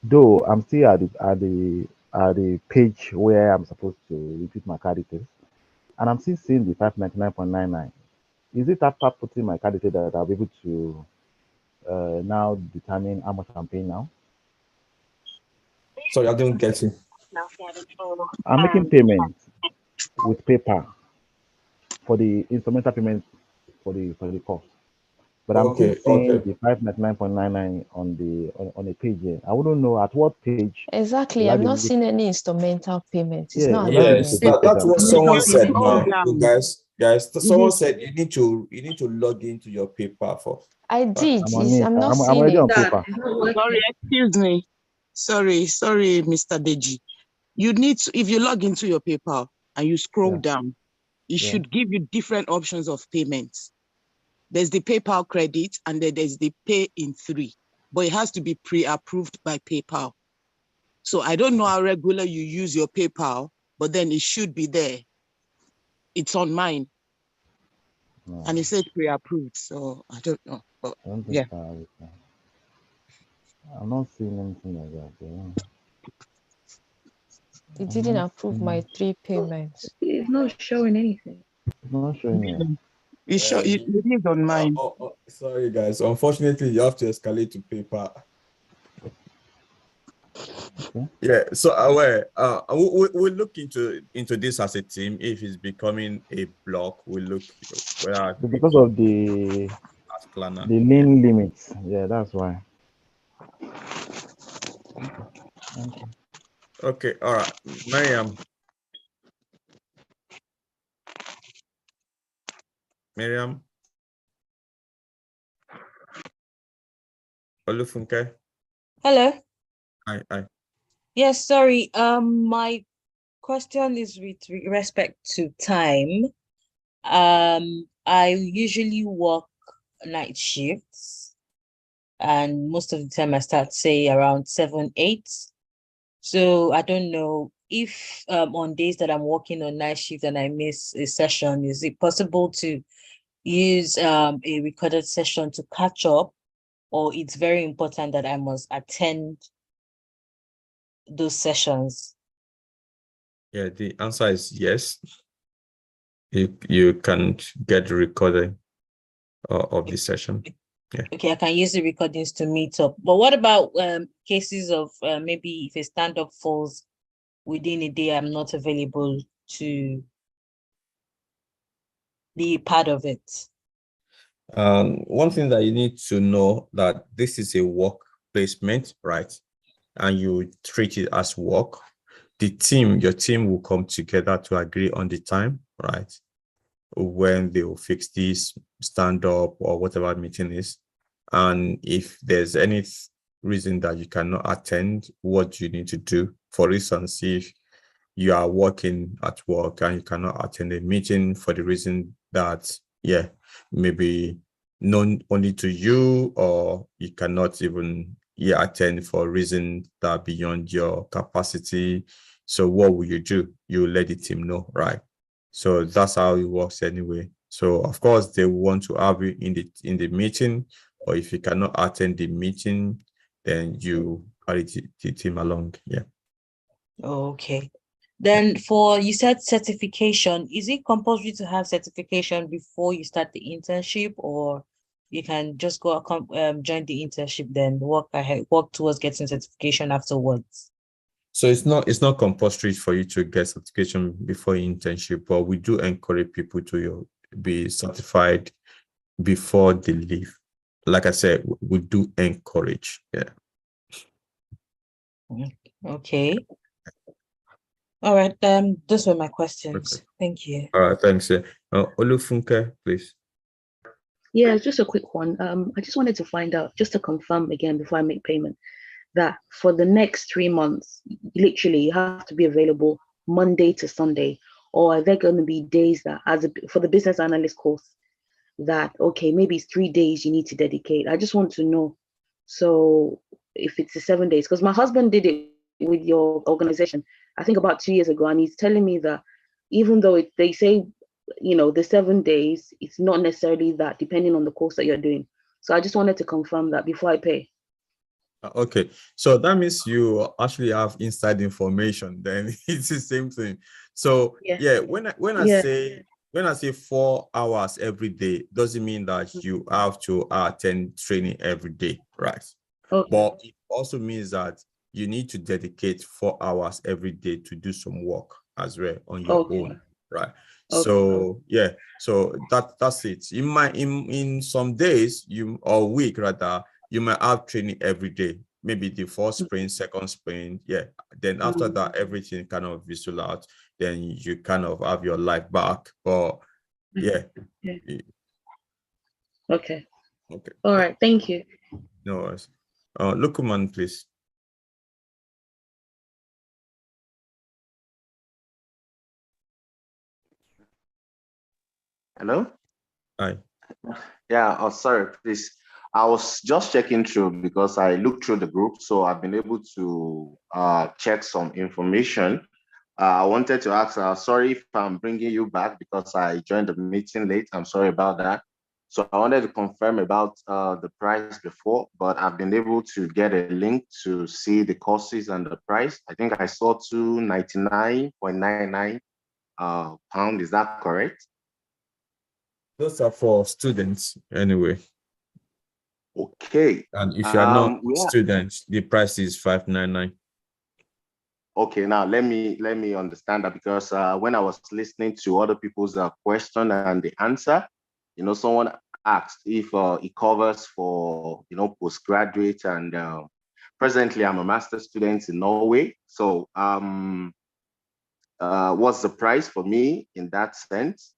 Though I'm still at the page where I'm supposed to repeat my card details, and I'm still seeing the 599.99. Is it after putting my card details that I'll be able to now determine how much I'm paying now? Sorry, I don't get you. I'm making payments with paper for the instrumental payment for the course, but I'm still seeing the 599.99 on a page here. I wouldn't know at what page. Exactly. I'm not seeing any instrumental payment. It's not Yes, that's what someone said now. Guys, someone said you need to log into your paper first. I did. I'm not I'm seeing already it. on paper. Sorry, excuse me. Sorry, Mr. Deji. You need to, if you log into your PayPal and you scroll down, it should give you different options of payments. There's the PayPal credit and then there's the pay in 3, but it has to be pre-approved by PayPal. So I don't know how regular you use your PayPal, but then it should be there. It's on mine. And it says pre-approved, so I don't know. But yeah. I'm not seeing anything like that. It didn't approve my 3 payments. It's not showing anything. It's not showing it. It is on mine. Sorry, guys. Unfortunately, you have to escalate to paper. Okay. Yeah. So we'll look into this as a team. If it's becoming a block, we'll look. Because of the lane limits. Yeah, that's why. Okay. All right, Miriam. Olufunke. Hello. Hi. Yes, sorry. My question is with respect to time. I usually work night shifts, and most of the time I start say around 7, 8. So I don't know if on days that I'm working on night shift and I miss a session, is it possible to use a recorded session to catch up, or it's very important that I must attend those sessions? Yeah, the answer is yes. You can get the recording of the session. Yeah. Okay, I can use the recordings to meet up. But what about cases of maybe if a stand-up falls within a day, I'm not available to be part of it? One thing that you need to know that this is a work placement, right? And you treat it as work. Your team will come together to agree on the time, right? When they will fix this stand up or whatever meeting is. And if there's any reason that you cannot attend, what do you need to do? For instance, if you are working at work and you cannot attend a meeting for the reason that, yeah, maybe known only to you, or you cannot even attend for reasons that are beyond your capacity. So what will you do? You let the team know, right? So that's how it works anyway. So of course they want to have you in the meeting, or if you cannot attend the meeting, then you carry the team along. Yeah. Okay. Then you said certification, is it compulsory to have certification before you start the internship, or you can just go join the internship, then work towards getting certification afterwards? So it's not compulsory for you to get certification before internship, but we do encourage people to be certified before they leave. Like I said, we do encourage. Yeah. Okay. All right. Those were my questions. Okay. Thank you. All right. Thanks. Olufunke, please. Yeah, just a quick one. I just wanted to find out, just to confirm again before I make payment, that for the next 3 months, literally you have to be available Monday to Sunday, or are there going to be days that, for the business analyst course, that okay, maybe it's 3 days you need to dedicate? I just want to know. So if it's the 7 days, because my husband did it with your organization, I think about 2 years ago, and he's telling me that even though they say, the 7 days, it's not necessarily that, depending on the course that you're doing. So I just wanted to confirm that before I pay. Okay, so that means you actually have inside information. Then it's the same thing. So yeah, when I say 4 hours every day, doesn't mean that you have to attend training every day, right? Okay. But it also means that you need to dedicate 4 hours every day to do some work as well on your own, right? Okay. So yeah, so that's it. In some days or week rather, you might have training every day, maybe the first sprint, second sprint, yeah. Then after that, everything kind of visual out. Then you kind of have your life back. But yeah. Okay. Okay. All right. Thank you. No worries. Lukuman, please. Hello? Hi. Yeah, oh, sorry, please. I was just checking through because I looked through the group, so I've been able to check some information. I wanted to ask, sorry if I'm bringing you back because I joined the meeting late. I'm sorry about that. So I wanted to confirm about the price before, but I've been able to get a link to see the courses and the price. I think I saw 299.99 pound. Is that correct? Those are for students anyway. Okay. And if you are not students, the price is 599. Okay, now let me understand that, because when I was listening to other people's question and the answer, someone asked if it covers for postgraduate, and presently I'm a master's student in Norway. So what's the price for me in that sense?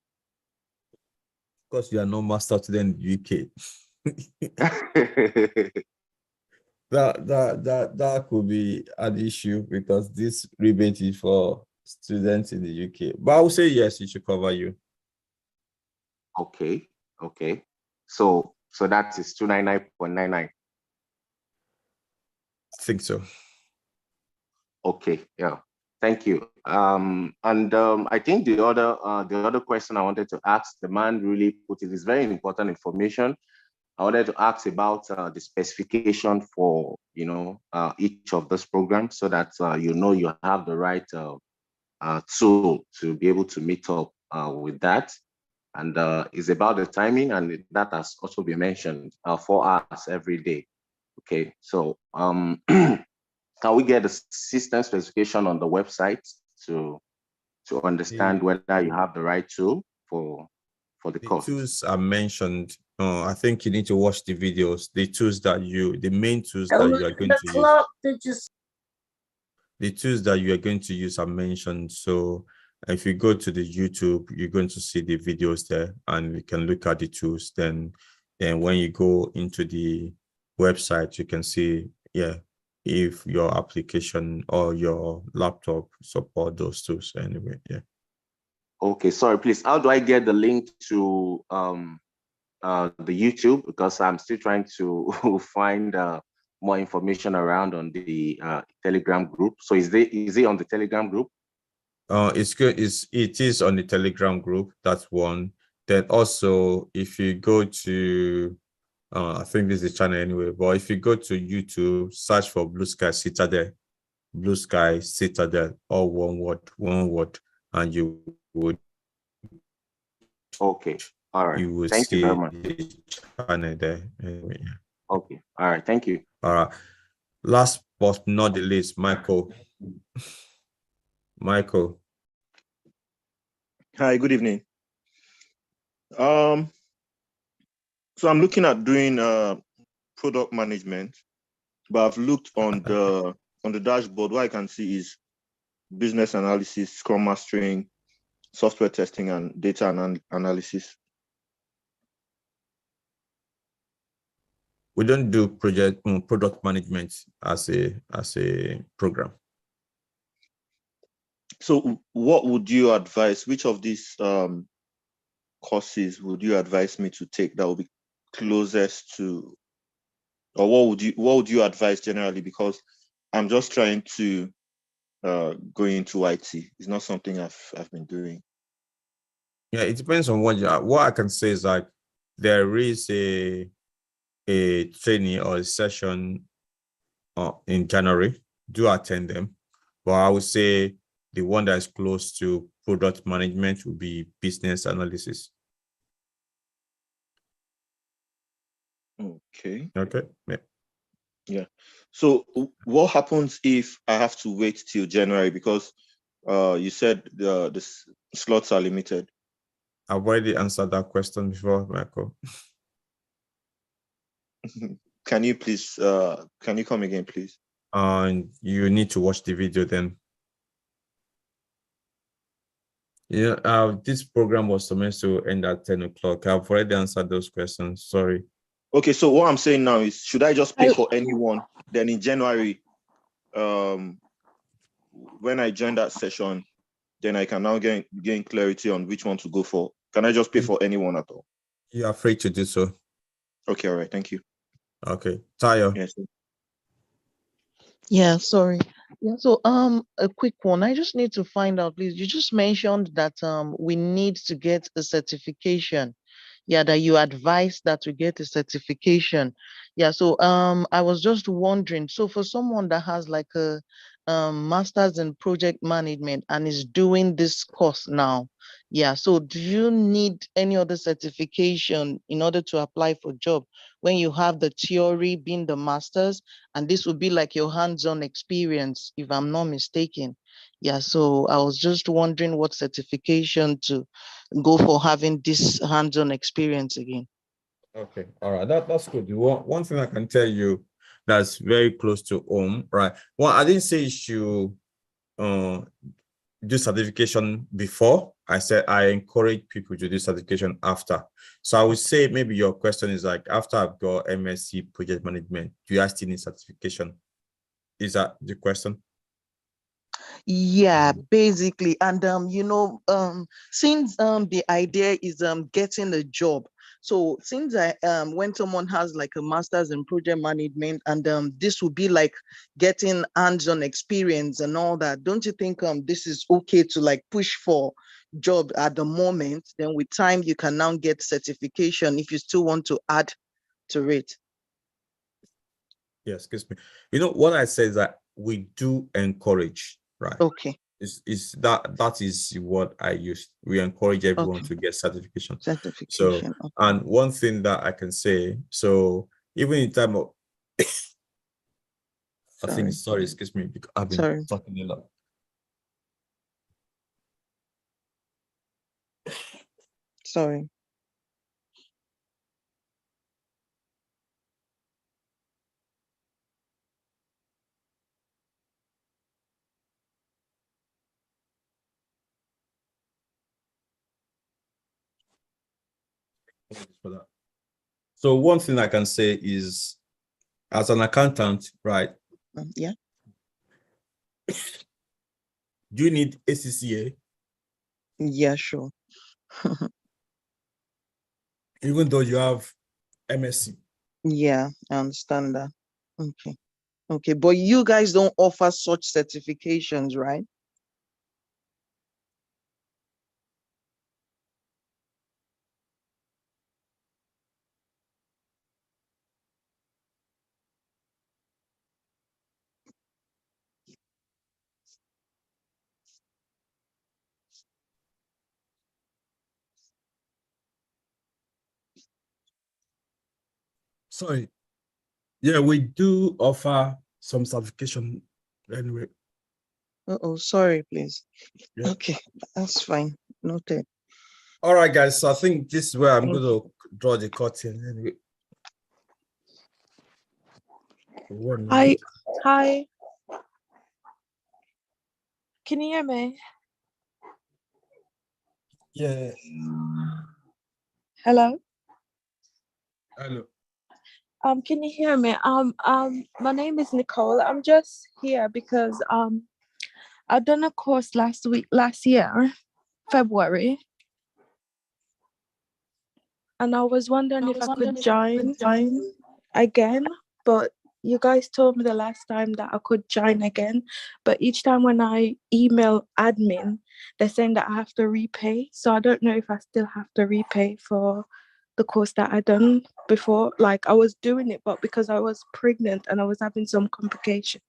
Because you are no master student in the UK. that could be an issue, because this rebate is for students in the UK. But I would say yes, it should cover you. Okay. So that is 299.99. I think so. Okay, yeah. Thank you. I think the other question I wanted to ask, the man really put it, is very important information. I wanted to ask about the specification for each of those programs, so that you have the right tool to be able to meet up with that. And it's about the timing, and that has also been mentioned, 4 hours every day. Okay, so can we get the system specification on the website to understand whether you have the right tool for the course? Tools are mentioned. I think you need to watch the videos. The tools that the main tools that you are going to use. The tools that you are going to use are mentioned. So if you go to the YouTube, you're going to see the videos there, and you can look at the tools. Then when you go into the website, you can see, if your application or your laptop support those tools anyway. Yeah. Okay, sorry, please. How do I get the link to the YouTube? Because I'm still trying to find more information around on the Telegram group. So is it on the Telegram group? It's good. It is on the Telegram group. That's one. Then also, if you go to, I think this is the channel anyway, but if you go to YouTube, search for Blue Sky Citadel, Blue Sky Citadel, all one word, and you would. Okay. All right. You will Thank see you very much. the channel there. Anyway. Okay. All right. Thank you. All right. Last but not the least, Michael. Michael. Hi, good evening. So I'm looking at doing product management, but I've looked on the dashboard. What I can see is business analysis, Scrum mastering, software testing, and data analysis. We don't do product management as a program. So what would you advise? Which of these courses would you advise me to take that will be closest to, or what would you advise generally? Because I'm just trying to go into IT. It's not something I've been doing. Yeah, it depends on what I can say is like there is a training or a session in January. Do attend them, but I would say the one that is close to product management would be business analysis. Okay. Okay. Yeah. Yeah. So what happens if I have to wait till January, because you said the slots are limited? I've already answered that question before, Michael. Can you please can you come again, please? You need to watch the video then. Yeah, this program was supposed to end at 10 o'clock. I've already answered those questions. Sorry. Okay, so what I'm saying now is, should I just pay for anyone? Then in January, when I join that session, then I can now gain clarity on which one to go for. Can I just pay for anyone at all? You are free to do so. Okay, all right, thank you. Okay, Tayo. Yes. Yeah, sorry. Yeah, so a quick one. I just need to find out, please. You just mentioned that we need to get a certification. Yeah, that you advise that we get a certification. Yeah, so I was just wondering, so for someone that has like a master's in project management and is doing this course now, yeah, so do you need any other certification in order to apply for job when you have the theory being the master's, and this would be like your hands-on experience, if I'm not mistaken? Yeah, so I was just wondering what certification to go for having this hands-on experience again. Okay, all right, that's good. One thing I can tell you that's very close to home, right? Well, I didn't say you should do certification before. I said I encourage people to do certification after. So I would say maybe your question is like, after I've got MSc project management, do I still need certification? Is that the question? Yeah, basically. And you know, since the idea is getting a job, So since when someone has like a master's in project management, and this would be like getting hands-on experience and all that, don't you think this is okay to like push for job at the moment? Then with time you can now get certification if you still want to add to it. Yes, excuse me. You know what I say is that we do encourage, right? Okay. Is that is what I use. We encourage everyone to get certification. So, okay. and one thing that I can say, so even in time of I think sorry, excuse me, because I've been talking a lot. Sorry. For that. So one thing I can say is, as an accountant, right? Yeah. Do you need ACCA? Yeah, sure. Even though you have MSc. Yeah, I understand that. Okay. Okay, but you guys don't offer such certifications, right? Sorry. Yeah, we do offer some certification anyway. Oh, sorry, please. Yeah. Okay, that's fine. Noted. All right, guys. So I think this is where I'm going to draw the curtain anyway. Hi. Hi. Can you hear me? Yeah. Hello. Hello. Can you hear me? My name is Nicole. I'm just here because I've done a course last year, February, and I was wondering if I could join again, but you guys told me the last time that I could join again, but each time when I email admin, they're saying that I have to repay. So I don't know if I still have to repay for the course that I done before. Like I was doing it, but because I was pregnant and I was having some complication,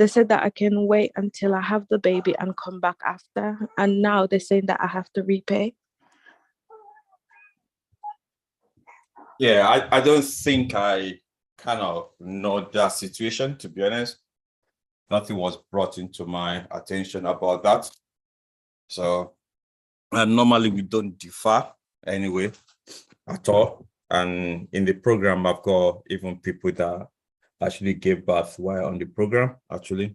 they said that I can wait until I have the baby and come back after. And now they're saying that I have to repay. Yeah, I don't think I kind of know that situation, to be honest. Nothing was brought into my attention about that. So, and normally we don't differ anyway at all. And in the program, I've got even people that actually gave birth while on the program, actually.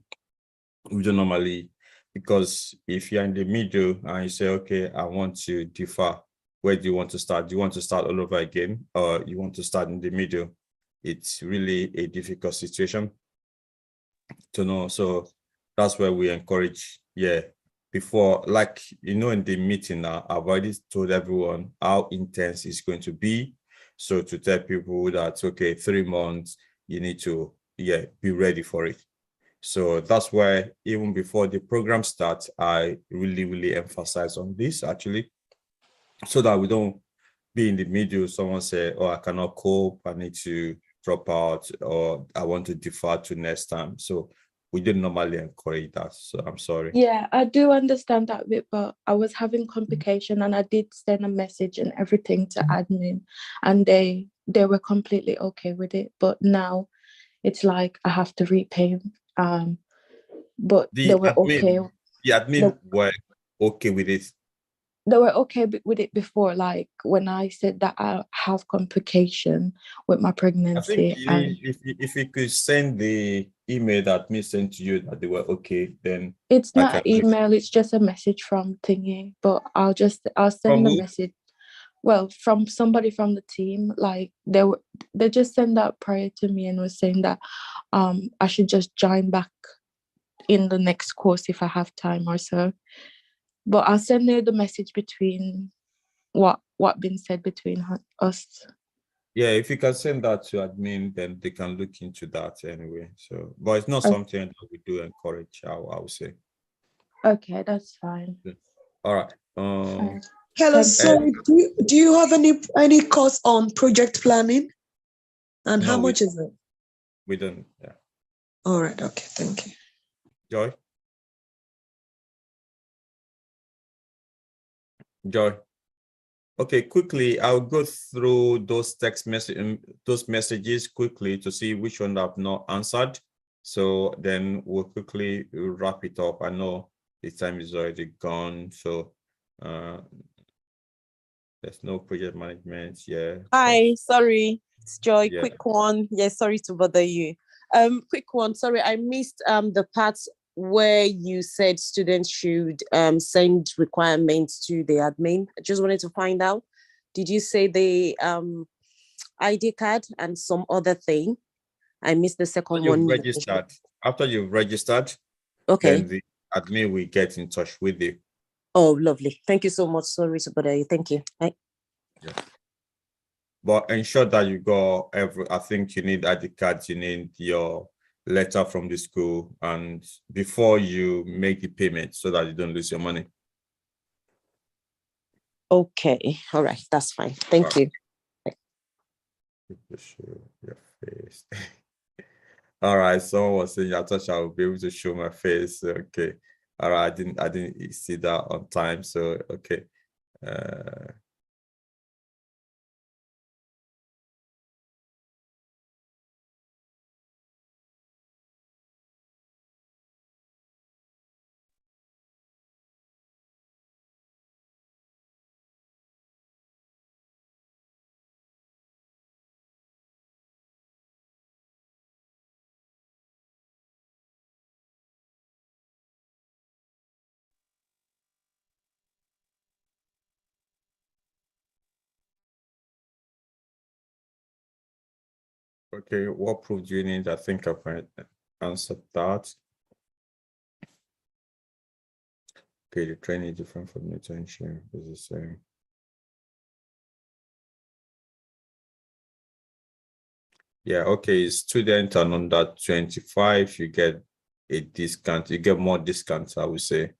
We don't normally, because if you're in the middle and you say, okay, I want to differ, where do you want to start? Do you want to start all over again, or you want to start in the middle? It's really a difficult situation to know. So that's where we encourage, before, like, in the meeting now, I've already told everyone how intense it's going to be. So to tell people that, okay, 3 months, you need to, be ready for it. So that's why even before the program starts, I really, really emphasize on this actually, so that we don't be in the middle. Someone say, oh, I cannot cope, I need to drop out, or I want to defer to next time. So we didn't normally encourage that. So I'm sorry. Yeah, I do understand that bit, but I was having complication and I did send a message and everything to admin, and they were completely okay with it. But now it's like I have to repay. But they were okay. The admin were okay with it. They were okay with it before, like when I said that I have complication with my pregnancy. I think if you could send the email that me sent to you that they were okay, then it's not an email, it's just a message from Thingy. But I'll send a message. Well, from somebody from the team, like they just sent that prior to me and was saying that I should just join back in the next course if I have time or so. But I'll send her the message between what been said between us. Yeah, if you can send that to admin, then they can look into that anyway. So, but it's not Okay. something that we do encourage, I would say. Okay, that's fine. All right. Hello, Ed, sorry. Do you have any course on project planning? And how no, much is it? we don't. Yeah. All right. Okay. Thank you. Joy. Joy. Okay, quickly, I'll go through those those messages quickly to see which one I've not answered. So then we'll quickly wrap it up. I know the time is already gone, so there's no project management. Yeah. Hi, sorry, it's Joy. Yeah. Quick one. Yeah, sorry to bother you. Quick one. Sorry, I missed the part where you said students should send requirements to the admin. I just wanted to find out. Did you say the ID card and some other thing? I missed the second one. Registered. After you've registered, okay, then the admin will get in touch with you. Oh, lovely. Thank you so much. Sorry to bother you. Thank you. Bye. Yeah. But ensure that you got I think you need ID cards, you need your letter from the school, and before you make the payment so that you don't lose your money. Okay. All right. That's fine. Thank you. Show your face. All right. Someone was saying I thought I would be able to show my face. Okay. All right. I didn't see that on time. So okay. Okay, what proof do you need? I think I've answered that. Okay, the training is different from the internship. Is the same. Yeah, okay, student and under 25, you get a discount. You get more discounts, I would say.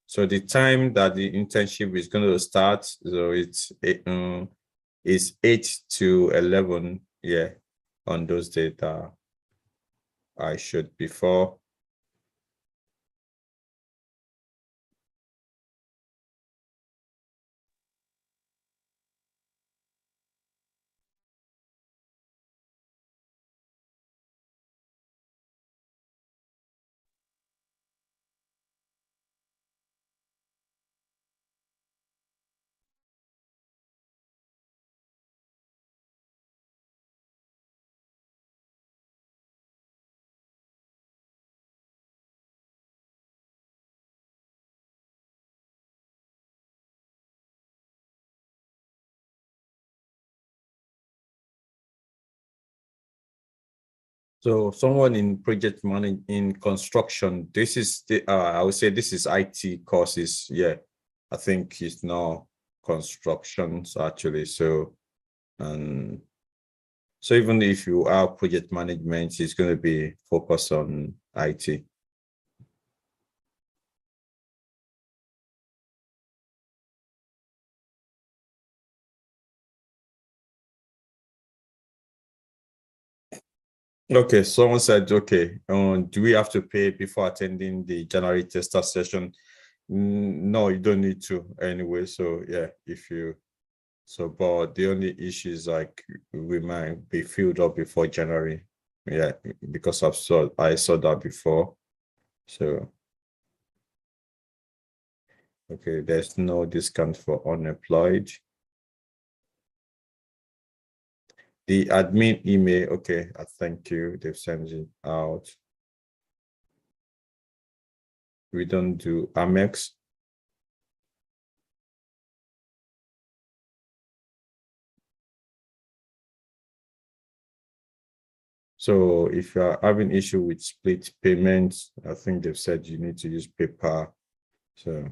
So the time that the internship is going to start, so it's 8 to 11, yeah, on those days that I showed before. So someone in project management, in construction, this is the, I would say this is IT courses. Yeah, I think it's now constructions actually. So, so even if you are project management, it's going to be focused on IT. Okay, someone said, okay, do we have to pay before attending the January tester session? No, you don't need to anyway. So yeah, but the only issue is like we might be filled up before January. Yeah, because I saw that before. So okay, there's no discount for unemployed. The admin email, okay, I thank you. They've sent it out. We don't do Amex. So if you are having issue with split payments, I think they've said you need to use PayPal. So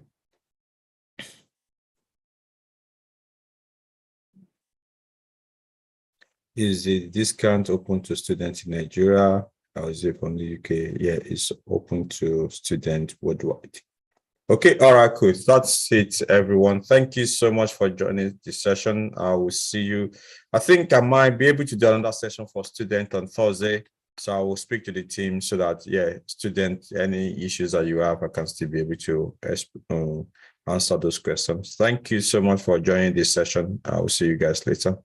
is the discount open to students in Nigeria, or is it only UK? Yeah, it's open to students worldwide. Okay, all right, cool. That's it, everyone. Thank you so much for joining this session. I will see you. I think I might be able to do another session for students on Thursday. So I will speak to the team so that, yeah, students, any issues that you have, I can still be able to answer those questions. Thank you so much for joining this session. I will see you guys later.